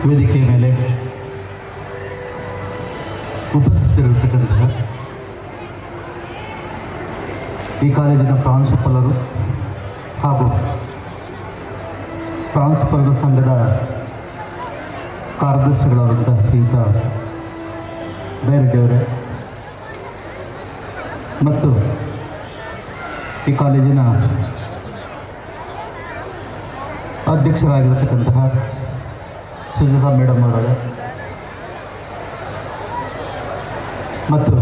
ವೇದಿಕೆಯ ಮೇಲೆ ಉಪಸ್ಥಿತರಿರತಕ್ಕಂತಹ ಈ ಕಾಲೇಜಿನ ಪ್ರಾಂಶುಪಾಲರು ಹಾಗೂ ಪ್ರಾಂಶುಪಾಲರ ಸಂಘದ ಕಾರ್ಯದರ್ಶಿಗಳಾದಂತಹ ಶ್ರೀಯುತ ಬೈರೆಡ್ಡಿಯವರೇ ಮತ್ತು ಈ ಕಾಲೇಜಿನ ಅಧ್ಯಕ್ಷರಾಗಿರತಕ್ಕಂತಹ ಸುಜಾತಾ ಮೇಡಮ್ ಅವರೇ ಮತ್ತು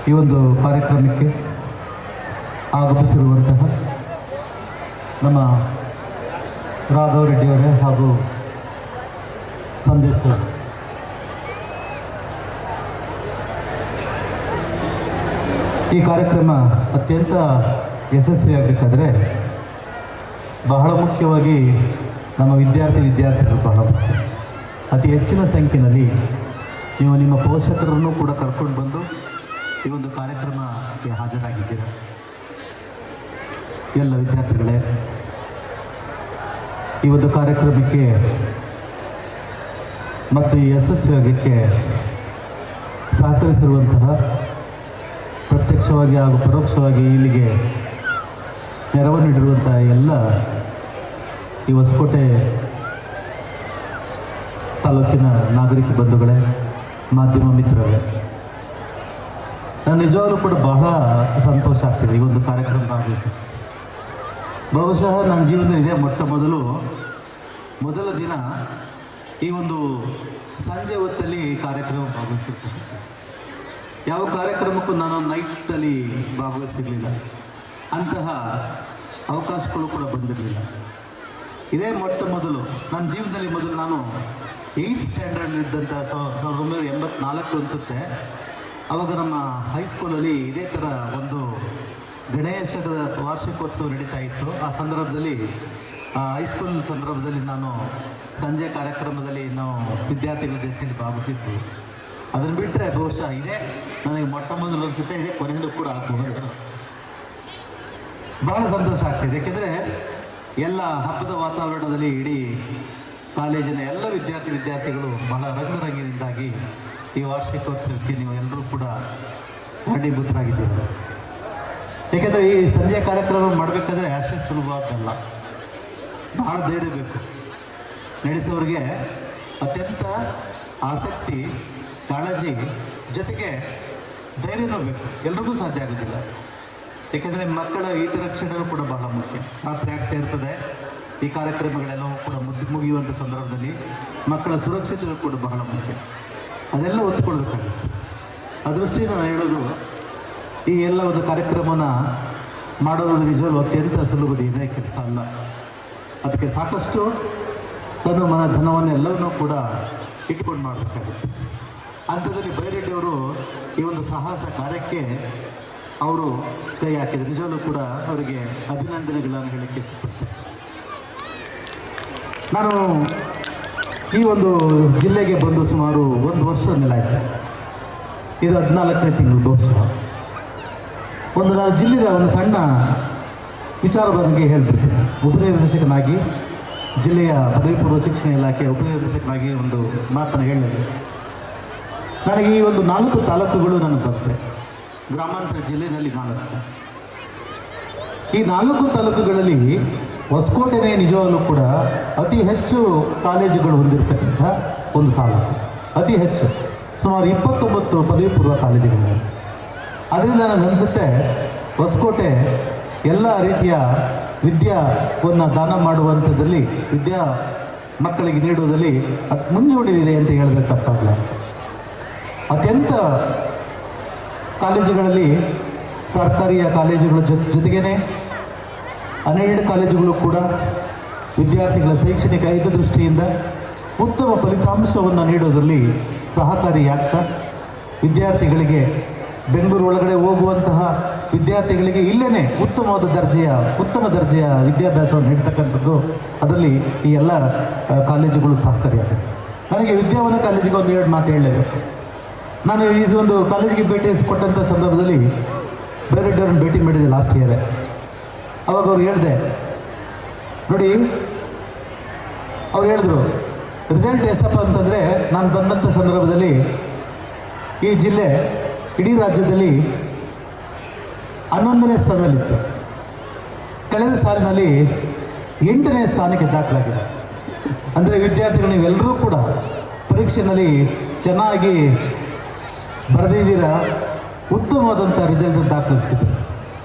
ಈ ಒಂದು ಕಾರ್ಯಕ್ರಮಕ್ಕೆ ಆಗಮಿಸಿರುವಂತಹ ನಮ್ಮ ರಾಘವ ರೆಡ್ಡಿಯವರೇ ಹಾಗೂ ಸಂದೇಶ್ ಈ ಕಾರ್ಯಕ್ರಮ ಅತ್ಯಂತ ಯಶಸ್ವಿಯಾಗಬೇಕಾದ್ರೆ ಬಹಳ ಮುಖ್ಯವಾಗಿ ನಮ್ಮ ವಿದ್ಯಾರ್ಥಿಗಳು ಬಹಳ ಮುಖ್ಯ. ಅತಿ ಹೆಚ್ಚಿನ ಸಂಖ್ಯೆಯಲ್ಲಿ ನೀವು ನಿಮ್ಮ ಪೋಷಕರನ್ನು ಕೂಡ ಕರ್ಕೊಂಡು ಬಂದು ಈ ಒಂದು ಕಾರ್ಯಕ್ರಮಕ್ಕೆ ಹಾಜರಾಗಿದ್ದೀರ. ಎಲ್ಲ ವಿದ್ಯಾರ್ಥಿಗಳೇ, ಈ ಒಂದು ಕಾರ್ಯಕ್ರಮಕ್ಕೆ ಮತ್ತು ಈ ಯಶಸ್ವಿಯಾಗಲಿಕ್ಕೆ ಸಹಕರಿಸಿರುವಂತಹ ಪ್ರತ್ಯಕ್ಷವಾಗಿ ಹಾಗೂ ಪರೋಕ್ಷವಾಗಿ ಇಲ್ಲಿಗೆ ನೆರವು ನೀಡಿರುವಂತಹ ಎಲ್ಲ ಈ ಹೊಸಕೋಟೆ ತಾಲೂಕಿನ ನಾಗರಿಕ ಬಂಧುಗಳೇ, ಮಾಧ್ಯಮ ಮಿತ್ರರೇ, ನಾನು ನಿಜವಾಗ್ಲೂ ಕೂಡ ಬಹಳ ಸಂತೋಷ ಆಗ್ತಿದೆ ಈ ಒಂದು ಕಾರ್ಯಕ್ರಮ ಭಾಗವಹಿಸಿ. ಬಹುಶಃ ನನ್ನ ಜೀವನದಲ್ಲಿ ಇದೆ ಮೊದಲ ದಿನ ಈ ಒಂದು ಸಂಜೆ ಹೊತ್ತಲ್ಲಿ ಕಾರ್ಯಕ್ರಮ ಭಾಗವಹಿಸಿರ್ತಕ್ಕಂಥ. ಯಾವ ಕಾರ್ಯಕ್ರಮಕ್ಕೂ ನಾನು ನೈಟಲ್ಲಿ ಭಾಗವಹಿಸಿರಲಿಲ್ಲ, ಅಂತಹ ಅವಕಾಶಗಳು ಕೂಡ ಬಂದಿರಲಿಲ್ಲ. ಇದೇ ಮೊದಲು ನನ್ನ ಜೀವನದಲ್ಲಿ ನಾನು 8th ಸ್ಟ್ಯಾಂಡರ್ಡ್ ಇದ್ದಂಥ 1984 ಅನಿಸುತ್ತೆ. ಆವಾಗ ನಮ್ಮ ಹೈಸ್ಕೂಲಲ್ಲಿ ಇದೇ ಥರ ಒಂದು ಗಣೇಶದ ವಾರ್ಷಿಕೋತ್ಸವ ನಡೀತಾ ಇತ್ತು. ಆ ಸಂದರ್ಭದಲ್ಲಿ ಹೈಸ್ಕೂಲ್ ಸಂದರ್ಭದಲ್ಲಿ ನಾನು ಸಂಜೆ ಕಾರ್ಯಕ್ರಮದಲ್ಲಿ ನಾವು ವಿದ್ಯಾರ್ಥಿಗಳ ದೇಶದಲ್ಲಿ ಭಾಗವಹಿಸಿದ್ವಿ. ಅದನ್ನು ಬಿಟ್ಟರೆ ಬಹುಶಃ ಇದೇ ನನಗೆ ಮೊದಲು ಅನಿಸುತ್ತೆ, ಇದೇ ಕೊನೆಯಲ್ಲೂ ಕೂಡ ಆಗ್ಬೋದು. ಬಹಳ ಸಂತೋಷ ಆಗ್ತಿದೆ, ಏಕೆಂದರೆ ಎಲ್ಲ ಹಬ್ಬದ ವಾತಾವರಣದಲ್ಲಿ ಇಡೀ ಕಾಲೇಜಿನ ಎಲ್ಲ ವಿದ್ಯಾರ್ಥಿಗಳು ಬಹಳ ರಂಗುರಂಗಿನಿಂದಾಗಿ ಈ ವಾರ್ಷಿಕೋತ್ಸವಕ್ಕೆ ನೀವು ಎಲ್ಲರೂ ಕೂಡ ಕಾರಣೀಭೂತರಾಗಿದ್ದೀರಿ. ಏಕೆಂದರೆ ಈ ಸಂಜೆ ಕಾರ್ಯಕ್ರಮ ಮಾಡಬೇಕಾದ್ರೆ ಅಷ್ಟೇ ಸುಲಭವಾದಲ್ಲ, ಬಹಳ ಧೈರ್ಯ ಬೇಕು. ನಡೆಸೋರಿಗೆ ಅತ್ಯಂತ ಆಸಕ್ತಿ, ಕಾಳಜಿ, ಜೊತೆಗೆ ಧೈರ್ಯನೂ ಬೇಕು. ಎಲ್ರಿಗೂ ಸಾಧ್ಯ ಆಗೋದಿಲ್ಲ. ಏಕೆಂದರೆ ಮಕ್ಕಳ ಹಿತರಕ್ಷಣೆಯೂ ಕೂಡ ಬಹಳ ಮುಖ್ಯ. ರಾತ್ರಿ ಆಗ್ತಾ ಇರ್ತದೆ, ಈ ಕಾರ್ಯಕ್ರಮಗಳೆಲ್ಲವೂ ಕೂಡ ಮುಗಿಯುವಂಥ ಸಂದರ್ಭದಲ್ಲಿ ಮಕ್ಕಳ ಸುರಕ್ಷತೆ ಕೂಡ ಬಹಳ ಮುಖ್ಯ. ಅದೆಲ್ಲ ಒತ್ತುಕೊಳ್ಬೇಕಾಗುತ್ತೆ. ಆ ದೃಷ್ಟಿಯಿಂದ ನಾನು ಹೇಳೋದು, ಈ ಎಲ್ಲ ಒಂದು ಕಾರ್ಯಕ್ರಮನ ಮಾಡೋದು ನಿಜವೂ ಅತ್ಯಂತ ಸುಲಭದ ಕೆಲಸ ಅಲ್ಲ. ಅದಕ್ಕೆ ಸಾಕಷ್ಟು ಮನ ಧನವನ್ನು ಎಲ್ಲವನ್ನೂ ಕೂಡ ಇಟ್ಕೊಂಡು ಮಾಡಬೇಕಾಗುತ್ತೆ. ಅಂಥದ್ದಲ್ಲಿ ಬೈರೆಡ್ಡಿಯವರು ಈ ಒಂದು ಸಾಹಸ ಕಾರ್ಯಕ್ಕೆ ಅವರು ಕೈ ಹಾಕಿದ್ದಾರೆ. ನಿಜವೂ ಕೂಡ ಅವರಿಗೆ ಅಭಿನಂದನೆಗಳನ್ನು ಹೇಳಕ್ಕೆ ಇಷ್ಟಪಡ್ತೀನಿ. ನಾನು ಈ ಒಂದು ಜಿಲ್ಲೆಗೆ ಬಂದು ಸುಮಾರು 1 ವರ್ಷ ಮೇಲಾಯಿತು. ಇದು 14ನೇ ತಿಂಗಳು. ಬಹುಶಃ ನಾನು ಜಿಲ್ಲೆಯ ಒಂದು ಸಣ್ಣ ವಿಚಾರದ ಬಗ್ಗೆ ಹೇಳ್ಬಿಡ್ತೀನಿ. ಉಪನಿರ್ದೇಶಕನಾಗಿ ಜಿಲ್ಲೆಯ ಪದವಿ ಪೂರ್ವ ಶಿಕ್ಷಣ ಇಲಾಖೆಯ ಉಪನಿರ್ದೇಶಕನಾಗಿ ಒಂದು ಮಾತನ್ನು ಹೇಳಿದೆ. ನನಗೆ ಈ ಒಂದು 4 ತಾಲೂಕುಗಳು ನನಗೆ ಬರುತ್ತೆ. ಗ್ರಾಮಾಂತರ ಜಿಲ್ಲೆಯಲ್ಲಿ 4. ಈ 4 ತಾಲೂಕುಗಳಲ್ಲಿ ಹೊಸಕೋಟೆನೇ ನಿಜವಾಗಲೂ ಕೂಡ ಅತಿ ಹೆಚ್ಚು ಕಾಲೇಜುಗಳು ಹೊಂದಿರತಕ್ಕಂಥ ಒಂದು ತಾಲೂಕು. ಅತಿ ಹೆಚ್ಚು, ಸುಮಾರು 29 ಪದವಿ ಪೂರ್ವ ಕಾಲೇಜುಗಳು. ಅದರಿಂದ ನನಗನ್ಸುತ್ತೆ ಹೊಸಕೋಟೆ ಎಲ್ಲ ರೀತಿಯ ವಿದ್ಯಾವನ್ನು ದಾನ ಮಾಡುವಂಥದ್ದಲ್ಲಿ, ಮಕ್ಕಳಿಗೆ ನೀಡುವುದರಲ್ಲಿ ಮುಂಚೂಣಿದೆ ಅಂತ ಹೇಳಿದ್ರೆ ತಪ್ಪಾಗಲ್ಲ. ಅತ್ಯಂತ ಕಾಲೇಜುಗಳಲ್ಲಿ ಸರ್ಕಾರಿಯ ಕಾಲೇಜುಗಳ ಜೊತೆಗೇ ಅನ್ಎಡೆಡ್ ಕಾಲೇಜುಗಳು ಕೂಡ ವಿದ್ಯಾರ್ಥಿಗಳ ಶೈಕ್ಷಣಿಕ ಹಿತದೃಷ್ಟಿಯಿಂದ ಉತ್ತಮ ಫಲಿತಾಂಶವನ್ನು ನೀಡೋದರಲ್ಲಿ ಸಹಕಾರಿಯಾಗ್ತಾ, ವಿದ್ಯಾರ್ಥಿಗಳಿಗೆ ಬೆಂಗಳೂರು ಒಳಗಡೆ ಹೋಗುವಂತಹ ವಿದ್ಯಾರ್ಥಿಗಳಿಗೆ ಇಲ್ಲೇ ಉತ್ತಮ ದರ್ಜೆಯ ವಿದ್ಯಾಭ್ಯಾಸವನ್ನು ನೀಡ್ತಕ್ಕಂಥದ್ದು, ಅದರಲ್ಲಿ ಈ ಎಲ್ಲ ಕಾಲೇಜುಗಳು ಸಹಕಾರಿಯಾಗುತ್ತೆ. ನನಗೆ ವಿದ್ಯಾವನ ಕಾಲೇಜಿಗೆ 1-2 ಮಾತು ಹೇಳಲೇಬೇಕು. ನಾನು ಈ ಒಂದು ಕಾಲೇಜಿಗೆ ಭೇಟಿ ಕೊಟ್ಟಂಥ ಸಂದರ್ಭದಲ್ಲಿ ಬೇರೆಡ್ಡವ್ರನ್ನ ಭೇಟಿ ಮಾಡಿದೆ ಲಾಸ್ಟ್ ಇಯರೇ. ಅವಾಗ ಅವ್ರು ಹೇಳಿದೆ, ನೋಡಿ, ಅವ್ರು ಹೇಳಿದ್ರು, ರಿಸಲ್ಟ್ ಎಷ್ಟಪ್ಪ ಅಂತಂದರೆ, ನಾನು ಬಂದಂಥ ಸಂದರ್ಭದಲ್ಲಿ ಈ ಜಿಲ್ಲೆ ಇಡೀ ರಾಜ್ಯದಲ್ಲಿ 11ನೇ ಸ್ಥಾನದಲ್ಲಿತ್ತು. ಕಳೆದ ಸಾಲಿನಲ್ಲಿ 8ನೇ ಸ್ಥಾನಕ್ಕೆ ದಾಖಲಾಗಿದೆ. ಅಂದರೆ ವಿದ್ಯಾರ್ಥಿಗಳು ನೀವೆಲ್ಲರೂ ಕೂಡ ಪರೀಕ್ಷೆಯಲ್ಲಿ ಚೆನ್ನಾಗಿ ಬರೆದಿದ್ದೀರಾ, ಉತ್ತಮವಾದಂಥ ರಿಸಲ್ಟ್ ದಾಖಲಿಸಿದೆ.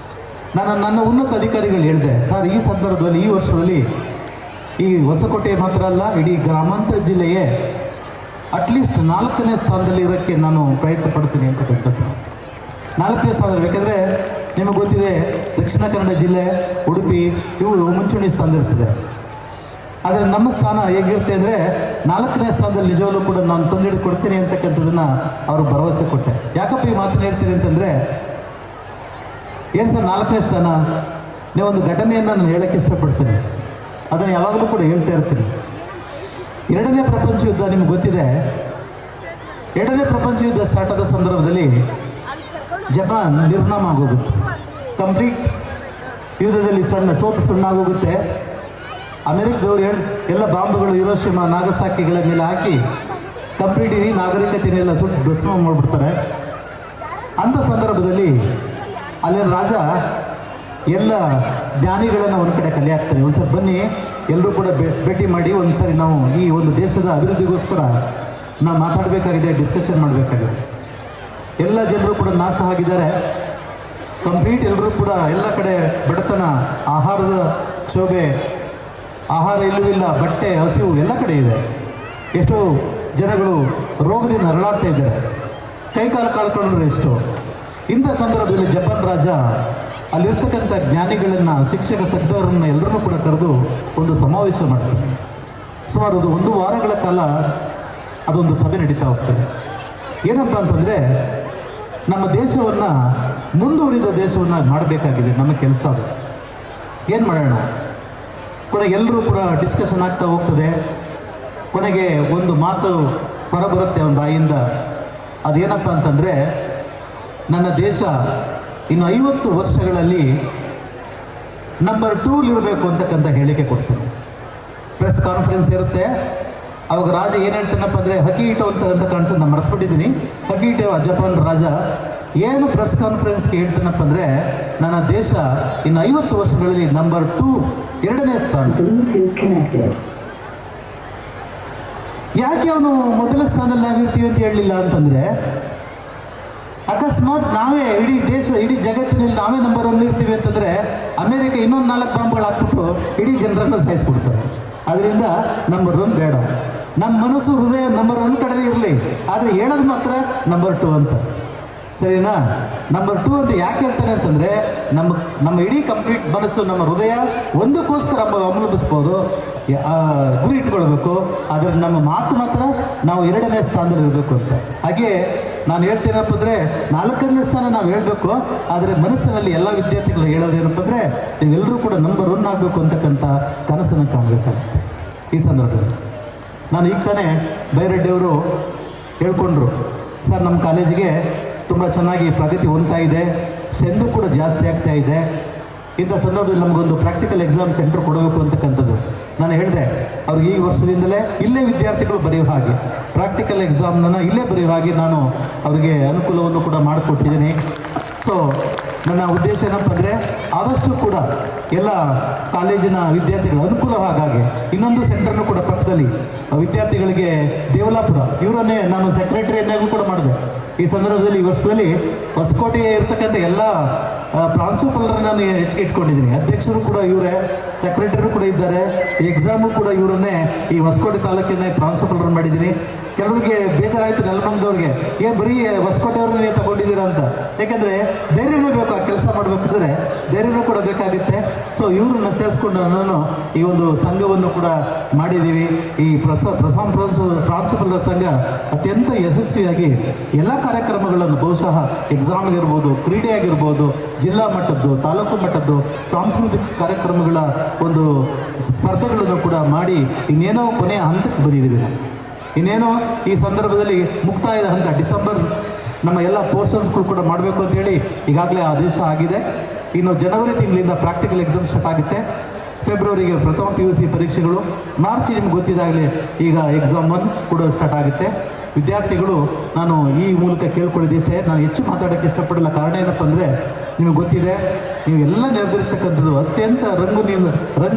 ನಾನು ನನ್ನ ಉನ್ನತ ಅಧಿಕಾರಿಗಳು ಹೇಳಿದೆ, ಸರ್ ಈ ಸಂದರ್ಭದಲ್ಲಿ ಈ ವರ್ಷದಲ್ಲಿ ಈ ಹೊಸಕೋಟೆ ಮಾತ್ರ ಅಲ್ಲ, ಇಡೀ ಗ್ರಾಮಾಂತರ ಜಿಲ್ಲೆಯೇ ಅಟ್ಲೀಸ್ಟ್ 4ನೇ ಸ್ಥಾನದಲ್ಲಿ ಇರೋಕ್ಕೆ ನಾನು ಪ್ರಯತ್ನ ಪಡ್ತೀನಿ ಅಂತಕ್ಕಂಥದ್ದು. 4ನೇ ಸ್ಥಾನದಲ್ಲಿ, ಯಾಕೆಂದರೆ ನಿಮಗೆ ಗೊತ್ತಿದೆ ದಕ್ಷಿಣ ಕನ್ನಡ ಜಿಲ್ಲೆ, ಉಡುಪಿ ಇವು ಮುಂಚೂಣಿ ಸ್ಥಾನದಲ್ಲಿರ್ತದೆ. ಆದರೆ ನಮ್ಮ ಸ್ಥಾನ ಹೇಗಿರುತ್ತೆ ಅಂದರೆ 4ನೇ ಸ್ಥಾನದಲ್ಲಿ ನಿಜವಾಗ್ಲೂ ಕೂಡ ನಾನು ತಂದಿಡಿದು ಕೊಡ್ತೀನಿ ಅಂತಕ್ಕಂಥದ್ದನ್ನು ಅವರು ಭರವಸೆ ಕೊಟ್ಟೆ. ಯಾಕಪ್ಪ ಈ ಮಾತನ್ನು ಹೇಳ್ತೀನಿ ಅಂತಂದರೆ, ಏನು ಸರ್ 4ನೇ ಸ್ಥಾನ, ನೀವೊಂದು ಘಟನೆಯನ್ನು ನಾನು ಹೇಳೋಕ್ಕೆ ಇಷ್ಟಪಡ್ತೀನಿ, ಅದನ್ನು ಯಾವಾಗಲೂ ಕೂಡ ಹೇಳ್ತಾ ಇರ್ತೀನಿ. 2ನೇ ಪ್ರಪಂಚ ಯುದ್ಧ ನಿಮ್ಗೆ ಗೊತ್ತಿದೆ. 2ನೇ ಪ್ರಪಂಚ ಯುದ್ಧ ಸ್ಟಾರ್ಟ್ ಆದ ಸಂದರ್ಭದಲ್ಲಿ ಜಪಾನ್ ನಿರ್ನಾಮ ಆಗೋಗುತ್ತೆ. ಕಂಪ್ಲೀಟ್ ಯುದ್ಧದಲ್ಲಿ ಸೋತು ಸುಣ್ಣ ಆಗೋಗುತ್ತೆ. ಅಮೆರಿಕದವ್ರು ಎಲ್ಲ ಬಾಂಬ್ಗಳು ಹಿರೋಶಿಮಾ ನಾಗಸಾಕಿಗಳ ಮೇಲೆ ಹಾಕಿ ಕಂಪ್ಲೀಟ್ ಇಡೀ ನಾಗರಿಕತೆಯನ್ನೆಲ್ಲ ಸುಟ್ಟು ಭಸ್ಮ ಮಾಡಿಬಿಡ್ತಾರೆ. ಅಂಥ ಸಂದರ್ಭದಲ್ಲಿ ಅಲ್ಲಿನ ರಾಜ ಎಲ್ಲ ಜ್ಞಾನಿಗಳನ್ನು ಒಂದು ಕಡೆ ಕಲೆ ಹಾಕ್ತಾರೆ. ಒಂದು ಸರಿ ಬನ್ನಿ ಎಲ್ಲರೂ ಕೂಡ ಭೇಟಿ ಮಾಡಿ ಒಂದು ಸರಿ ನಾವು ಈ ಒಂದು ದೇಶದ ಅಭಿವೃದ್ಧಿಗೋಸ್ಕರ ನಾವು ಮಾತಾಡಬೇಕಾಗಿದೆ, ಡಿಸ್ಕಷನ್ ಮಾಡಬೇಕಾಗಿದೆ. ಎಲ್ಲ ಜನರು ಕೂಡ ನಾಶ ಆಗಿದ್ದಾರೆ. ಕಂಪ್ಲೀಟ್ ಎಲ್ಲರೂ ಕೂಡ ಎಲ್ಲ ಕಡೆ ಬಡತನ, ಆಹಾರದ ಕ್ಷೋಭೆ, ಆಹಾರ ಇಲ್ಲೂ ಇಲ್ಲ, ಬಟ್ಟೆ ಹಸಿವು ಎಲ್ಲ ಕಡೆ ಇದೆ. ಎಷ್ಟೋ ಜನಗಳು ರೋಗದಿಂದ ಹರಳಾಡ್ತಾ ಇದ್ದಾರೆ, ಕೈಕಾಲು ಕಳ್ಕೊಂಡ್ರೆ ಎಷ್ಟೋ. ಇಂಥ ಸಂದರ್ಭದಲ್ಲಿ ಜಪಾನ್ ರಾಜ ಅಲ್ಲಿರ್ತಕ್ಕಂಥ ಜ್ಞಾನಿಗಳನ್ನು, ಶಿಕ್ಷಕ ತಜ್ಞರನ್ನು ಎಲ್ಲರನ್ನೂ ಕೂಡ ಕರೆದು ಒಂದು ಸಮಾವೇಶ ಮಾಡ್ತಾರೆ. ಸುಮಾರು ಅದು 1 ವಾರಗಳ ಕಾಲ ಅದೊಂದು ಸಭೆ ನಡೀತಾ ಹೋಗ್ತದೆ. ಏನಪ್ಪ ಅಂತಂದರೆ, ನಮ್ಮ ದೇಶವನ್ನು ಮುಂದುವರಿದ ದೇಶವನ್ನು ಮಾಡಬೇಕಾಗಿದೆ, ನಮ್ಮ ಕೆಲಸ ಅದು. ಏನು ಮಾಡೋಣ, ಕೊನೆಗೆ ಎಲ್ಲರೂ ಕೂಡ ಡಿಸ್ಕಷನ್ ಆಗ್ತಾ ಹೋಗ್ತದೆ. ಕೊನೆಗೆ ಒಂದು ಮಾತು ಹೊರಬರುತ್ತೆ ಅವನ ಬಾಯಿಂದ. ಅದೇನಪ್ಪ ಅಂತಂದರೆ, ನನ್ನ ದೇಶ ಇನ್ನು 50 ವರ್ಷಗಳಲ್ಲಿ ನಂಬರ್ 2 ಇರಬೇಕು ಅಂತಕ್ಕಂಥ ಹೇಳಿಕೆ ಕೊಡ್ತೀನಿ. ಪ್ರೆಸ್ ಕಾನ್ಫರೆನ್ಸ್ ಇರುತ್ತೆ. ಅವಾಗ ರಾಜ ಏನು ಹೇಳ್ತಾನಪ್ಪ ಅಂದರೆ, ಹಕಿಹಿಟೋ ಅಂತ ಕಾಣಿಸೋದು ನಾನು ಮರೆತುಬಿಟ್ಟಿದ್ದೀನಿ. ಹಕಿಹಿಟೋ ಜಪಾನ್ ರಾಜ ಏನು ಪ್ರೆಸ್ ಕಾನ್ಫರೆನ್ಸ್ಗೆ ಹೇಳ್ತಾನಪ್ಪ ಅಂದರೆ, ನನ್ನ ದೇಶ ಇನ್ನು 50 ವರ್ಷಗಳಲ್ಲಿ ನಂಬರ್ 2 2ನೇ ಸ್ಥಾನ. ಯಾಕೆ ಅವನು ಮೊದಲ ಸ್ಥಾನದಲ್ಲಿ ನಾವಿರ್ತೀವಿ ಅಂತ ಹೇಳಲಿಲ್ಲ ಅಂತಂದರೆ, ಅಕಸ್ಮಾತ್ ನಾವೇ ಇಡೀ ಜಗತ್ತಿನಲ್ಲಿ ನಾವೇ ನಂಬರ್ 1 ಇರ್ತೀವಿ ಅಂತಂದರೆ ಅಮೇರಿಕ ಇನ್ನೊಂದು 4 ಬಾಂಬ್ಗಳು ಹಾಕ್ಬಿಟ್ಟು ಇಡೀ ಜನರನ್ನು ಸಾಯಿಸ್ಬಿಡ್ತಾರೆ. ಅದರಿಂದ ನಂಬರ್ 1 ಬೇಡ. ನಮ್ಮ ಮನಸ್ಸು ಹೃದಯ ನಂಬರ್ 1 ಕಡೆದೇ ಇರಲಿ, ಆದರೆ ಹೇಳೋದು ಮಾತ್ರ ನಂಬರ್ 2 ಅಂತ. ಸರಿನಾ? ನಂಬರ್ 2 ಅಂತ ಯಾಕೆ ಹೇಳ್ತಾನೆ ಅಂತಂದರೆ, ನಮ್ಮ ಇಡೀ ಕಂಪ್ಲೀಟ್ ಮನಸ್ಸು, ನಮ್ಮ ಹೃದಯ ಒಂದಕ್ಕೋಸ್ಕರ ಅವಲಂಬಿಸ್ಬೋದು, ಗುರಿ ಇಟ್ಕೊಳ್ಬೇಕು. ಆದರೆ ನಮ್ಮ ಮಾತು ಮಾತ್ರ ನಾವು 2ನೇ ಸ್ಥಾನದಲ್ಲಿ ಇರಬೇಕು ಅಂತ. ಹಾಗೆ ನಾನು ಹೇಳ್ತೀನಪ್ಪ ಅಂದರೆ, 4ನೇ ಸ್ಥಾನ ನಾವು ಹೇಳಬೇಕು, ಆದರೆ ಮನಸ್ಸಿನಲ್ಲಿ ಎಲ್ಲ ವಿದ್ಯಾರ್ಥಿಗಳು ಹೇಳೋದೇನಪ್ಪ ಅಂದರೆ, ನೀವೆಲ್ಲರೂ ಕೂಡ ನಂಬರ್ 1 ಆಗಬೇಕು ಅಂತಕ್ಕಂಥ ಕನಸನ್ನು ಕಾಣಬೇಕಾಗುತ್ತೆ. ಈ ಸಂದರ್ಭದಲ್ಲಿ ನಾನು ಈಗ ತಾನೇ ಬೈರೆಡ್ಡಿಯವರು ಹೇಳ್ಕೊಂಡ್ರು, ಸರ್ ನಮ್ಮ ಕಾಲೇಜಿಗೆ ತುಂಬ ಚೆನ್ನಾಗಿ ಪ್ರಗತಿ ಹೊಂದ್ತಾ ಇದೆ, ಸ್ಟ್ರೆಂತ್ ಕೂಡ ಜಾಸ್ತಿ ಆಗ್ತಾ ಇದೆ. ಇಂಥ ಸಂದರ್ಭದಲ್ಲಿ ನಮಗೊಂದು ಪ್ರಾಕ್ಟಿಕಲ್ ಎಕ್ಸಾಮ್ ಸೆಂಟರ್ ಕೊಡಬೇಕು ಅಂತಕ್ಕಂಥದ್ದು ನಾನು ಹೇಳಿದೆ. ಅವ್ರಿಗೆ ಈ ವರ್ಷದಿಂದಲೇ ಇಲ್ಲೇ ವಿದ್ಯಾರ್ಥಿಗಳು ಬರೆಯುವ ಹಾಗೆ ಪ್ರಾಕ್ಟಿಕಲ್ ಎಕ್ಸಾಮ್ನ ಇಲ್ಲೇ ಬರೆಯುವ ಹಾಗೆ ನಾನು ಅವರಿಗೆ ಅನುಕೂಲವನ್ನು ಕೂಡ ಮಾಡಿಕೊಟ್ಟಿದ್ದೀನಿ. ಸೊ ನನ್ನ ಉದ್ದೇಶ ಏನಪ್ಪ ಅಂದರೆ, ಆದಷ್ಟು ಕೂಡ ಎಲ್ಲ ಕಾಲೇಜಿನ ವಿದ್ಯಾರ್ಥಿಗಳ ಅನುಕೂಲ ಹಾಗಾಗಿ ಇನ್ನೊಂದು ಸೆಂಟರ್ನು ಕೂಡ ಪಕ್ಕದಲ್ಲಿ ವಿದ್ಯಾರ್ಥಿಗಳಿಗೆ ದೇವಲಾಪುರ ಇವರನ್ನೇ ನಾನು ಸೆಕ್ರೆಟರಿಯನ್ನಾಗೂ ಕೂಡ ಮಾಡಿದೆ. ಈ ಸಂದರ್ಭದಲ್ಲಿ ಈ ವರ್ಷದಲ್ಲಿ ಹೊಸಕೋಟೆ ಇರ್ತಕ್ಕಂಥ ಎಲ್ಲ ಪ್ರಾಂಶುಪಾಲರನ್ನು ನಾನು ಹೆಚ್ಚಿಗೆ ಇಟ್ಕೊಂಡಿದ್ದೀನಿ. ಅಧ್ಯಕ್ಷರು ಕೂಡ ಇವರೇ, ಸೆಕ್ರೆಟರಿ ಕೂಡ ಇದ್ದಾರೆ, ಎಕ್ಸಾಮು ಕೂಡ ಇವರನ್ನೇ ಈ ಹೊಸಕೋಟೆ ತಾಲೂಕಿನ ಪ್ರಾಂಶುಪಾಲರನ್ನು ಮಾಡಿದ್ದೀನಿ. ಕೆಲವರಿಗೆ ಬೇಜಾರಾಯಿತು, ನೆಲಮಂಗದವ್ರಿಗೆ, ಏನು ಬರೀ ಹೊಸಕೋಟೆಯವ್ರನ್ನೇ ತಗೊಂಡಿದ್ದೀರಾ ಅಂತ. ಯಾಕೆಂದರೆ ಧೈರ್ಯನೂ ಬೇಕು, ಆ ಕೆಲಸ ಮಾಡಬೇಕಾದ್ರೆ ಧೈರ್ಯನೂ ಕೂಡ ಬೇಕಾಗುತ್ತೆ. ಸೊ ಇವರನ್ನು ಸೇರಿಸ್ಕೊಂಡು ನಾನು ಈ ಒಂದು ಸಂಘವನ್ನು ಕೂಡ ಮಾಡಿದ್ದೀವಿ. ಈ ಪ್ರಾಂಶುಪಾಲರ ಸಂಘ ಅತ್ಯಂತ ಯಶಸ್ವಿಯಾಗಿ ಎಲ್ಲ ಕಾರ್ಯಕ್ರಮಗಳನ್ನು, ಬಹುಶಃ ಎಕ್ಸಾಮ್ ಆಗಿರ್ಬೋದು, ಕ್ರೀಡೆ ಆಗಿರ್ಬೋದು, ಜಿಲ್ಲಾ ಮಟ್ಟದ್ದು, ತಾಲೂಕು ಮಟ್ಟದ್ದು ಸಾಂಸ್ಕೃತಿಕ ಕಾರ್ಯಕ್ರಮಗಳ ಒಂದು ಸ್ಪರ್ಧೆಗಳನ್ನು ಕೂಡ ಮಾಡಿ ಇನ್ನೇನೋ ಕೊನೆಯ ಹಂತಕ್ಕೆ ಬಂದಿದ್ದೀವಿ. ಇನ್ನೇನೋ ಈ ಸಂದರ್ಭದಲ್ಲಿ ಮುಕ್ತಾಯದ ಹಂತ ಡಿಸೆಂಬರ್ ನಮ್ಮ ಎಲ್ಲ ಪೋರ್ಷನ್ಸ್ಗಳು ಕೂಡ ಮಾಡಬೇಕು ಅಂತೇಳಿ ಈಗಾಗಲೇ ಆದೇಶ ಆಗಿದೆ. ಇನ್ನು ಜನವರಿ ತಿಂಗಳಿಂದ ಪ್ರಾಕ್ಟಿಕಲ್ ಎಕ್ಸಾಮ್ ಸ್ಟಾರ್ಟ್ ಆಗುತ್ತೆ. ಫೆಬ್ರವರಿಗೆ ಪ್ರಥಮ PUC ಪರೀಕ್ಷೆಗಳು, ಮಾರ್ಚ್ ನಿಮ್ಗೆ ಗೊತ್ತಿದ್ದಾಗಲೇ ಈಗ ಎಕ್ಸಾಮ್ 1 ಕೂಡ ಸ್ಟಾರ್ಟ್ ಆಗುತ್ತೆ. ವಿದ್ಯಾರ್ಥಿಗಳು, ನಾನು ಈ ಮೂಲಕ ಕೇಳ್ಕೊಳ್ಳಿದ್ದಿಷ್ಟೇ, ನಾನು ಹೆಚ್ಚು ಮಾತಾಡೋಕ್ಕೆ ಇಷ್ಟಪಡಲ್ಲ. ಕಾರಣ ಏನಪ್ಪ ಅಂದರೆ ನಿಮಗೆ ಗೊತ್ತಿದೆ, ನೀವು ಎಲ್ಲ ನೆರೆದಿರ್ತಕ್ಕಂಥದ್ದು ಅತ್ಯಂತ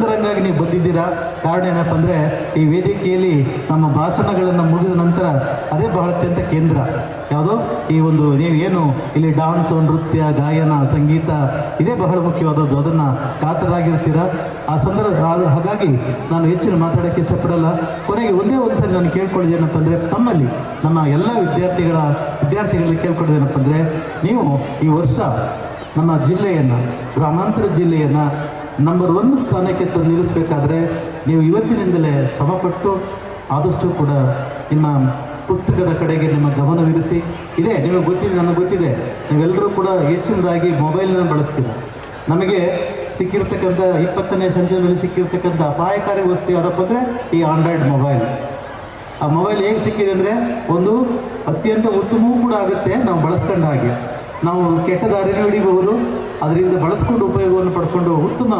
ರಂಗಾಗಿ ನೀವು ಬಂದಿದ್ದೀರಾ. ಕಾರಣ ಏನಪ್ಪ ಅಂದರೆ ಈ ವೇದಿಕೆಯಲ್ಲಿ ನಮ್ಮ ಭಾಷಣಗಳನ್ನು ಮುಗಿದ ನಂತರ ಅದೇ ಬಹಳ ಅತ್ಯಂತ ಕೇಂದ್ರ ಯಾವುದು, ಈ ಒಂದು ನೀವು ಏನು ಇಲ್ಲಿ ಡಾನ್ಸು, ನೃತ್ಯ, ಗಾಯನ, ಸಂಗೀತ ಇದೇ ಬಹಳ ಮುಖ್ಯವಾದದ್ದು. ಅದನ್ನು ಕಾತರಾಗಿರ್ತೀರ ಆ ಸಂದರ್ಭ. ಹಾಗಾಗಿ ನಾನು ಹೆಚ್ಚಿನ ಮಾತಾಡೋಕ್ಕೆ ಇಷ್ಟಪಡಲ್ಲ. ಕೊನೆಗೆ ಒಂದೇ ಒಂದು ಸರಿ ನಾನು ಕೇಳ್ಕೊಳ್ಳೋದೇನಪ್ಪ ಅಂದರೆ ತಮ್ಮಲ್ಲಿ ನಮ್ಮ ಎಲ್ಲ ವಿದ್ಯಾರ್ಥಿಗಳಲ್ಲಿ ಕೇಳ್ಕೊಳ್ಳೋದೇನಪ್ಪ ಅಂದರೆ ನೀವು ಈ ವರ್ಷ ನಮ್ಮ ಜಿಲ್ಲೆಯನ್ನು, ಗ್ರಾಮಾಂತರ ಜಿಲ್ಲೆಯನ್ನು ನಂಬರ್ 1 ಸ್ಥಾನಕ್ಕೆ ತಂದು ನಿಲ್ಲಿಸಬೇಕಾದ್ರೆ ನೀವು ಇವತ್ತಿನಿಂದಲೇ ಶ್ರಮಪಟ್ಟು ಆದಷ್ಟು ಕೂಡ ನಿಮ್ಮ ಪುಸ್ತಕದ ಕಡೆಗೆ ನಿಮ್ಮ ಗಮನವಿರಿಸಿ. ಇದೆ ನಿಮಗೆ ಗೊತ್ತಿದೆ, ನನಗೆ ಗೊತ್ತಿದೆ, ನೀವೆಲ್ಲರೂ ಕೂಡ ಹೆಚ್ಚಿನದಾಗಿ ಮೊಬೈಲನ್ನು ಬಳಸ್ತೀರ. ನಮಗೆ ಸಿಕ್ಕಿರ್ತಕ್ಕಂಥ 20ನೇ ಸಂಚಿಕೆಯಲ್ಲಿ ಸಿಕ್ಕಿರ್ತಕ್ಕಂಥ ಅಪಾಯಕಾರಿ ವಸ್ತು ಯಾವುದಪ್ಪ ಅಂದರೆ ಈ ಆಂಡ್ರಾಯ್ಡ್ ಮೊಬೈಲ್. ಆ ಮೊಬೈಲ್ ಹೇಗೆ ಸಿಕ್ಕಿದೆ ಅಂದರೆ ಒಂದು ಅತ್ಯಂತ ಉತ್ತಮವೂ ಕೂಡ ಆಗುತ್ತೆ ನಾವು ಬಳಸ್ಕೊಂಡ ಹಾಗೆ. ನಾವು ಕೆಟ್ಟ ದಾರಿನೂ ಹಿಡಿಬಹುದು, ಅದರಿಂದ ಬಳಸ್ಕೊಂಡು ಉಪಯೋಗವನ್ನು ಪಡ್ಕೊಂಡು ಉತ್ತಮ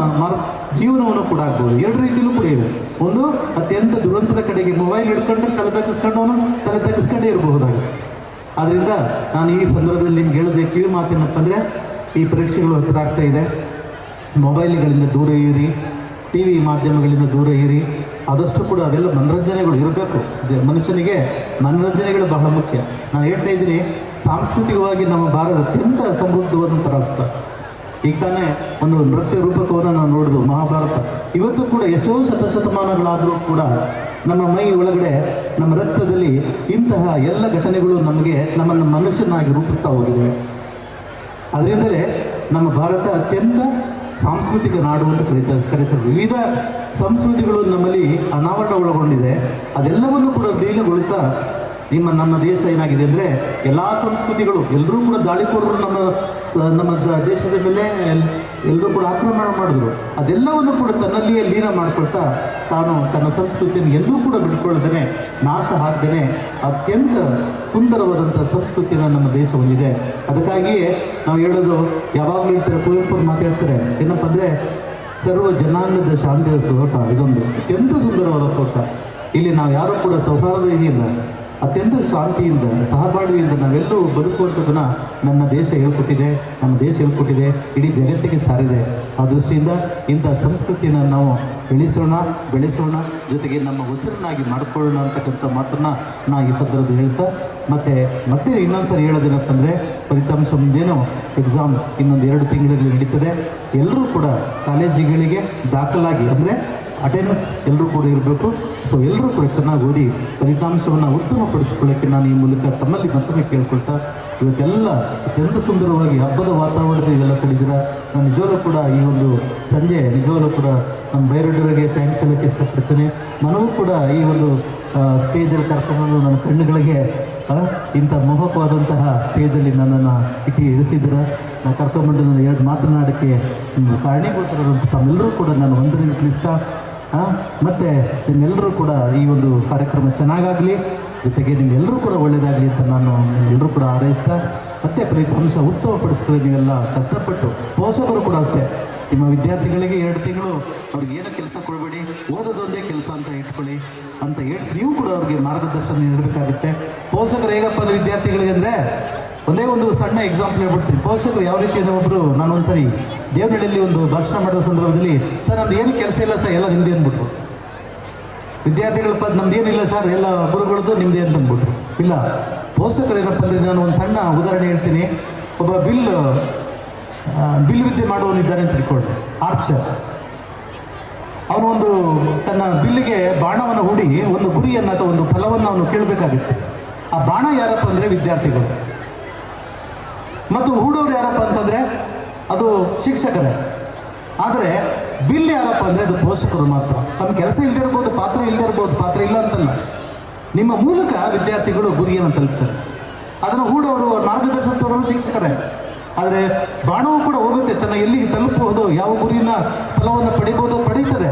ಜೀವನವನ್ನು ಕೂಡ ಆಗ್ಬೋದು. 2 ರೀತಿಯಲ್ಲೂ ಕೂಡ ಇದೆ. ಒಂದು ಅತ್ಯಂತ ದುರಂತದ ಕಡೆಗೆ ಮೊಬೈಲ್ ಹಿಡ್ಕೊಂಡ್ರೆ ತಲೆ ತಗ್ಗಿಸ್ಕೊಂಡೇ ಇರಬಹುದಾಗುತ್ತೆ. ಆದ್ದರಿಂದ ನಾನು ಈ ಸಂದರ್ಭದಲ್ಲಿ ನಿಮ್ಗೆ ಹೇಳೋದೇ ಕಿವಿ ಮಾತೇನಪ್ಪ ಅಂದರೆ ಈ ಪರೀಕ್ಷೆಗಳು ಹತ್ತಿರ ಆಗ್ತಾ ಇದೆ. ಮೊಬೈಲ್ಗಳಿಂದ ದೂರ ಇರಿ, TV ಮಾಧ್ಯಮಗಳಿಂದ ದೂರ ಇರಿ. ಆದಷ್ಟು ಕೂಡ ಅವೆಲ್ಲ ಮನೋರಂಜನೆಗಳು ಇರಬೇಕು. ಮನುಷ್ಯನಿಗೆ ಮನೋರಂಜನೆಗಳು ಬಹಳ ಮುಖ್ಯ. ನಾನು ಹೇಳ್ತಾ ಇದ್ದೀನಿ, ಸಾಂಸ್ಕೃತಿಕವಾಗಿ ನಮ್ಮ ಭಾರತ ಅತ್ಯಂತ ಸಮೃದ್ಧವಾದಂಥ ರಾಷ್ಟ್ರ. ಈಗ ತಾನೇ ಒಂದು ನೃತ್ಯ ರೂಪಕವನ್ನು ನಾವು ನೋಡಿದ್ವು, ಮಹಾಭಾರತ. ಇವತ್ತು ಕೂಡ ಎಷ್ಟೋ ಶತಮಾನಗಳಾದರೂ ಕೂಡ ನಮ್ಮ ಮೈ ಒಳಗಡೆ, ನಮ್ಮ ರಕ್ತದಲ್ಲಿ ಇಂತಹ ಎಲ್ಲ ಘಟನೆಗಳು ನಮ್ಮನ್ನು ಮನುಷ್ಯನಾಗಿ ರೂಪಿಸ್ತಾ ಹೋಗಿವೆ. ಅದರಿಂದಲೇ ನಮ್ಮ ಭಾರತ ಅತ್ಯಂತ ಸಾಂಸ್ಕೃತಿಕ ನಾಡು ಅಂತ ಕರೆಸಲು ವಿವಿಧ ಸಂಸ್ಕೃತಿಗಳು ನಮ್ಮಲ್ಲಿ ಅನಾವರಣಗೊಳಗೊಂಡಿದೆ. ಅದೆಲ್ಲವನ್ನು ಕೂಡ ಲೀನಗೊಳ್ಳುತ್ತಾ ನಮ್ಮ ದೇಶ ಏನಾಗಿದೆ ಅಂದರೆ ಎಲ್ಲ ಸಂಸ್ಕೃತಿಗಳು ಎಲ್ಲರೂ ಕೂಡ ದಾಳಿಕೋರರು ನಮ್ಮ ದೇಶದ ಮೇಲೆ ಎಲ್ಲರೂ ಕೂಡ ಆಕ್ರಮಣ ಮಾಡಿದ್ರು. ಅದೆಲ್ಲವನ್ನು ಕೂಡ ತನ್ನಲ್ಲಿಯೇ ಲೀನ ಮಾಡಿಕೊಳ್ತಾ ತಾನು ತನ್ನ ಸಂಸ್ಕೃತಿಯನ್ನು ಎಂದೂ ಕೂಡ ಬಿಟ್ಕೊಳ್ಳದೇನೆ, ನಾಶ ಆಗದೇನೆ ಅತ್ಯಂತ ಸುಂದರವಾದಂಥ ಸಂಸ್ಕೃತಿಯನ್ನು ನಮ್ಮ ದೇಶ ಹೊಂದಿದೆ. ಅದಕ್ಕಾಗಿಯೇ ನಾವು ಹೇಳೋದು, ಯಾವಾಗಲೂ ಹೇಳ್ತಾರೆ, ಕುವೆಂಪು ಮಾತಾಡ್ತಾರೆ ಏನಪ್ಪ ಅಂದರೆ ಸರ್ವ ಜನಾಂಗದ ಶಾಂತಿಯ ತೋಟ. ಇದೊಂದು ಅತ್ಯಂತ ಸುಂದರವಾದ ತೋಟ. ಇಲ್ಲಿ ನಾವು ಯಾರೂ ಕೂಡ ಸೌಹಾರ್ದತೆಯಿಂದ, ಅತ್ಯಂತ ಶಾಂತಿಯಿಂದ, ಸಹಬಾಳ್ವೆಯಿಂದ ನಾವೆಲ್ಲರೂ ಬದುಕುವಂಥದ್ದನ್ನು ನಮ್ಮ ದೇಶ ಹೇಳ್ಕೊಟ್ಟಿದೆ, ಇಡೀ ಜಗತ್ತಿಗೆ ಸಾರಿದೆ. ಆ ದೃಷ್ಟಿಯಿಂದ ಇಂಥ ಸಂಸ್ಕೃತಿಯನ್ನು ನಾವು ಬೆಳೆಸೋಣ, ಜೊತೆಗೆ ನಮ್ಮ ಉಸಿರನ್ನಾಗಿ ಮಾಡಿಕೊಳ್ಳೋಣ ಅಂತಕ್ಕಂಥ ಮಾತನ್ನು ನಾ ಈ ಸಂದರ್ಭದಲ್ಲಿ ಹೇಳ್ತಾ, ಮತ್ತೆ ಇನ್ನೊಂದು ಸರಿ ಹೇಳೋದೇನಪ್ಪ ಅಂದರೆ ಫಲಿತಾಂಶ ಮುಂದೇನು ಎಕ್ಸಾಮ್ ಇನ್ನೊಂದು 2 ತಿಂಗಳಲ್ಲಿ ನಡೀತದೆ. ಎಲ್ಲರೂ ಕೂಡ ಕಾಲೇಜುಗಳಿಗೆ ದಾಖಲಾಗಿ, ಅಂದರೆ ಅಟೆಂಡೆನ್ಸ್ ಎಲ್ಲರೂ ಕೂಡ ಇರಬೇಕು. ಸೊ ಎಲ್ಲರೂ ಕೂಡ ಚೆನ್ನಾಗಿ ಓದಿ ಫಲಿತಾಂಶವನ್ನು ಉತ್ತಮಪಡಿಸಿಕೊಳ್ಳೋಕ್ಕೆ ನಾನು ಈ ಮೂಲಕ ತಮ್ಮಲ್ಲಿ ಮತ್ತೊಮ್ಮೆ ಕೇಳ್ಕೊಳ್ತಾ, ಇವತ್ತೆಲ್ಲ ಅತ್ಯಂತ ಸುಂದರವಾಗಿ ಹಬ್ಬದ ವಾತಾವರಣದಲ್ಲಿ ಇವೆಲ್ಲ ಕಡಿದಿರ. ನಾನು ನಿಜವಾಗ್ಲೂ ಕೂಡ ಈ ಒಂದು ಸಂಜೆ ನಿಜವಾಗ್ಲೂ ಕೂಡ ನಮ್ಮ ಬೈರಡ್ಡವರಿಗೆ ಥ್ಯಾಂಕ್ಸ್ ಹೇಳೋಕ್ಕೆ ಇಷ್ಟಪಡ್ತೇನೆ. ನನಗೂ ಕೂಡ ಈ ಒಂದು ಸ್ಟೇಜಲ್ಲಿ ಕರ್ಕೊಂಡು ನನ್ನ ಕಣ್ಣುಗಳಿಗೆ ಇಂಥ ಮೋಹಕವಾದಂತಹ ಸ್ಟೇಜಲ್ಲಿ ನನ್ನನ್ನು ಇಳಿಸಿದ್ದೀರ. ನಾನು ಕರ್ಕೊಂಡ್ಬಂದು ನಾನು 2 ಮಾತನಾಡೋಕ್ಕೆ ಕಾರಣೀಭೂತರಾದಂಥ ತಮ್ಮೆಲ್ಲರೂ ಕೂಡ ನಾನು ವಂದನೆ ತಿಳಿಸ್ತಾ, ಮತ್ತು ನಿಮ್ಮೆಲ್ಲರೂ ಕೂಡ ಈ ಒಂದು ಕಾರ್ಯಕ್ರಮ ಚೆನ್ನಾಗಾಗಲಿ, ಜೊತೆಗೆ ನಿಮ್ಮೆಲ್ಲರೂ ಕೂಡ ಒಳ್ಳೆಯದಾಗಲಿ ಅಂತ ನಾನು ನಿಮ್ಮೆಲ್ಲರೂ ಕೂಡ ಹಾರೈಸ್ತಾ, ಮತ್ತೆ ಫಲಿತಾಂಶ ಉತ್ತಮಪಡಿಸ್ಕೊಳ್ಳಿ. ನೀವೆಲ್ಲ ಕಷ್ಟಪಟ್ಟು, ಪೋಷಕರು ಕೂಡ ಅಷ್ಟೇ, ನಿಮ್ಮ ವಿದ್ಯಾರ್ಥಿಗಳಿಗೆ 2 ತಿಂಗಳು ಅವ್ರಿಗೆ ಏನೋ ಕೆಲಸ ಕೊಡಬೇಡಿ, ಓದೋದೊಂದೇ ಕೆಲಸ ಅಂತ ಇಟ್ಕೊಳ್ಳಿ ಅಂತ ಹೇಳಿ ನೀವು ಕೂಡ ಅವ್ರಿಗೆ ಮಾರ್ಗದರ್ಶನ ನೀಡಬೇಕಾಗುತ್ತೆ. ಪೋಷಕರು ಹೇಗಪ್ಪ ಅಂದರೆ ವಿದ್ಯಾರ್ಥಿಗಳಿಗೆ ಅಂದರೆ ಒಂದೇ ಒಂದು ಸಣ್ಣ ಎಕ್ಸಾಂಪಲ್ ಹೇಳ್ಬಿಡ್ತೀನಿ. ಪೋಷಕರು ಯಾವ ರೀತಿ ಅಂದರೆ, ಒಬ್ಬರು ನಾನು ಒಂದ್ಸರಿ ದೇವನಹಳ್ಳಿಯಲ್ಲಿ ಒಂದು ಭಾಷಣ ಮಾಡುವ ಸಂದರ್ಭದಲ್ಲಿ, ಸರ್ ನಮ್ದು ಏನು ಕೆಲಸ ಇಲ್ಲ ಸರ್, ಎಲ್ಲ ನಿಮ್ಮದೇ ಅಂದ್ಬಿಟ್ರು. ವಿದ್ಯಾರ್ಥಿಗಳ ನಮ್ದೇನಿಲ್ಲ ಸರ್, ಎಲ್ಲ ಗುರುಗಳದ್ದು ನಿಮ್ಮದೇ ಅಂತ ಅಂದ್ಬಿಟ್ರು. ಇಲ್ಲ, ಪೋಷಕರು ಏನಪ್ಪ ಅಂದರೆ, ನಾನು ಒಂದು ಸಣ್ಣ ಉದಾಹರಣೆ ಹೇಳ್ತೀನಿ. ಒಬ್ಬ ಬಿಲ್ ವಿದ್ಯೆ ಮಾಡುವವನಿದ್ದಾನೆ ಅಂತ ತಿಳ್ಕೊಳ್ಳಿ, ಆರ್ಚರ್. ಅವನು ತನ್ನ ಬಿಲ್ಲಿಗೆ ಬಾಣವನ್ನು ಹೂಡಿ ಒಂದು ಗುರಿಯನ್ನು ಅಥವಾ ಒಂದು ಫಲವನ್ನು ಅವನು ಕೇಳಬೇಕಾಗುತ್ತೆ. ಆ ಬಾಣ ಯಾರಪ್ಪ ಅಂದರೆ ವಿದ್ಯಾರ್ಥಿಗಳು, ಮತ್ತು ಹೂಡೋರು ಯಾರಪ್ಪ ಅಂತಂದರೆ ಅದು ಶಿಕ್ಷಕರೇ. ಆದರೆ ಬಿಲ್ ಯಾರಪ್ಪ ಅಂದರೆ ಅದು ಪೋಷಕರು ಮಾತ್ರ. ತಮ್ಮ ಕೆಲಸ ಇಲ್ಲದೆ ಇರ್ಬೋದು, ಪಾತ್ರ ಇಲ್ಲ ಅಂತಲ್ಲ. ನಿಮ್ಮ ಮೂಲಕ ವಿದ್ಯಾರ್ಥಿಗಳು ಗುರಿಯನ್ನು ತಲುಪ್ತಾರೆ. ಅದನ್ನು ಹೂಡೋರು, ಮಾರ್ಗದರ್ಶನ ತೋರೋರು ಶಿಕ್ಷಕರೇ. ಆದರೆ ಬಾಣವೂ ಕೂಡ ಹೋಗುತ್ತೆ, ತನ್ನ ಎಲ್ಲಿಗೆ ತಲುಪಬಹುದು, ಯಾವ ಗುರಿನ ಫಲವನ್ನು ಪಡಿತದೆ.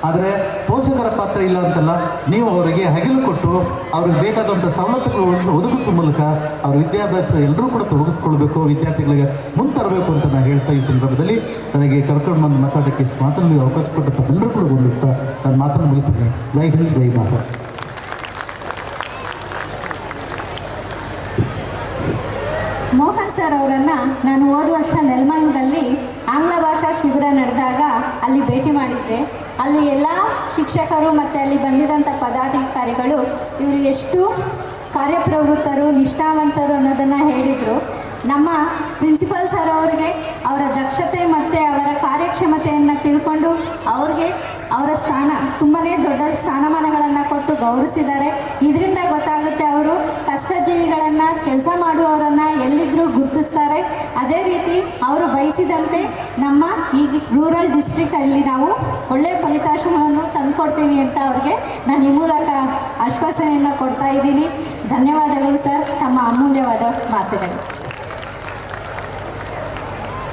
ಆದರೆ ಪೋಷಕರ ಪಾತ್ರ ಇಲ್ಲ ಅಂತಲ್ಲ, ನೀವು ಅವರಿಗೆ ಹಗಲು ಕೊಟ್ಟು ಅವ್ರಿಗೆ ಬೇಕಾದಂಥ ಸವಲತ್ತುಗಳು ಒದಗಿಸುವ ಮೂಲಕ ಅವ್ರ ವಿದ್ಯಾಭ್ಯಾಸದ ಎಲ್ಲರೂ ಕೂಡ ತೊಡಗಿಸ್ಕೊಳ್ಬೇಕು, ವಿದ್ಯಾರ್ಥಿಗಳಿಗೆ ಮುಂದೆ ತರಬೇಕು ಅಂತ ನಾನು ಹೇಳ್ತಾ ಈ ಸಂದರ್ಭದಲ್ಲಿ ನನಗೆ ಕರ್ಕೊಂಡು ಬಂದು ಮಾತಾಡೋಕ್ಕೆ ಇಷ್ಟು ಮಾತನಾಡಿ ಅವಕಾಶ ಕೊಟ್ಟ ತಮ್ಮೆಲ್ಲರೂ ಕೂಡ ಹೊಂದಿಸ್ತಾ ನಾನು ಮಾತನ್ನು ಮುಗಿಸ್ತೇನೆ. ಜೈ ಹಿಂದ್, ಜೈ ಮಾತಾ. ಮೋಹನ್ ಸರ್ ಅವರನ್ನು ನಾನು ಹೋದ ವರ್ಷ ನೆಲಮಂಗಲದಲ್ಲಿ ಆಂಗ್ಲ ಭಾಷಾ ಶಿಬಿರ ನಡೆದಾಗ ಅಲ್ಲಿ ಭೇಟಿ ಮಾಡಿದ್ದೆ. ಅಲ್ಲಿ ಎಲ್ಲ ಶಿಕ್ಷಕರು ಮತ್ತು ಅಲ್ಲಿ ಬಂದಿದ್ದಂಥ ಪದಾಧಿಕಾರಿಗಳು ಇವರು ಎಷ್ಟು ಕಾರ್ಯಪ್ರವೃತ್ತರು, ನಿಷ್ಠಾವಂತರು ಅನ್ನೋದನ್ನು ಹೇಳಿದರು. ನಮ್ಮ ಪ್ರಿನ್ಸಿಪಲ್ ಸರ್ ಅವರಿಗೆ ಅವರ ದಕ್ಷತೆ ಮತ್ತು ಅವರ ಕಾರ್ಯಕ್ಷಮತೆಯನ್ನು ತಿಳ್ಕೊಂಡು ಅವ್ರಿಗೆ ಅವರ ಸ್ಥಾನ ತುಂಬಾ ದೊಡ್ಡ ಸ್ಥಾನಮಾನಗಳನ್ನು ಕೊಟ್ಟು ಗೌರವಿಸಿದ್ದಾರೆ. ಇದರಿಂದ ಗೊತ್ತಾಗುತ್ತೆ ಅವರು ಕಷ್ಟಜೀವಿಗಳನ್ನು, ಕೆಲಸ ಮಾಡುವವರನ್ನು ಎಲ್ಲಿದ್ದರೂ ಗುರುತಿಸ್ತಾರೆ. ಅದೇ ರೀತಿ ಅವರು ಬಯಸಿದಂತೆ ನಮ್ಮ ಈ ರೂರಲ್ ಡಿಸ್ಟ್ರಿಕ್ಟಲ್ಲಿ ನಾವು ಒಳ್ಳೆಯ ಫಲಿತಾಂಶವನ್ನು ತಂದುಕೊಡ್ತೀವಿ ಅಂತ ಅವ್ರಿಗೆ ನಾನು ಈ ಮೂಲಕ ಆಶ್ವಾಸನೆಯನ್ನು ಕೊಡ್ತಾ ಇದ್ದೀನಿ. ಧನ್ಯವಾದಗಳು ಸರ್, ತಮ್ಮ ಅಮೂಲ್ಯವಾದ ಮಾತುಗಳು.